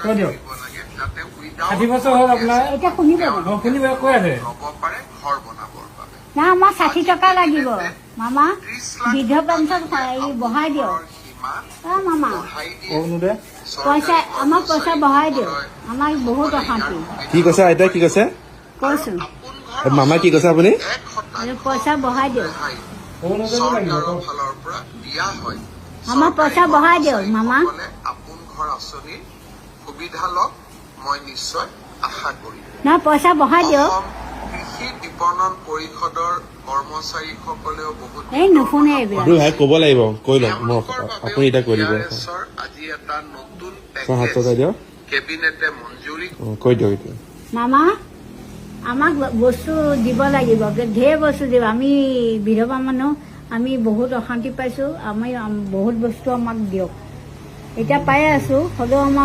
কৈ দিয়ক 60 বছৰ হ'ল আপোনাৰ এতিয়া শুনিব শুনিব কৈ আছে না আমাৰ 60 টকা লাগিব মামা বৃদ্ধ পেঞ্চন বঢ়াই দিয়ক মামা অৰুণোদয় পইচা আমাক পইচা বঢ়াই দিয়ক আমাক বহুত অশান্তি কি কৈছে আইতা কি কৈছে কৈছো মামা কি কৈছে আপুনি পইচা বঢ়াই দিয়ক অৰুণোদয়টো লাগিব আমাক পইচা বঢ়াই দিয়ক মামা আপোন ঘৰ আঁচনিৰ সুবিধা লওক মই নিশ্চয় আশা কৰিম না পইচা বঢ়াই দিয়ক অসম কৃষি বিপণন পৰিষদৰ কৰ্মচাৰীসকলেও বহুত এই নুশুনে এইবিলাক ভাই ক'ব লাগিব কৈ লওক মই আপুনি এতিয়া কৈ দিব TRS-ৰ আজি এটা নতুন হাত টকাই দিয়ক কেবিনেটে মঞ্জুৰি কৈ দিয়ক এতিয়া মামা আমাক বস্তু দিব লাগিব ঢেৰ বস্তু দিব আমি বিধৱা মানুহ আমি বহুত অশান্তি পাইছো আমি বহুত বস্তু আমাক দিয়ক এতিয়া পাই আছো হ'লেও আমাৰ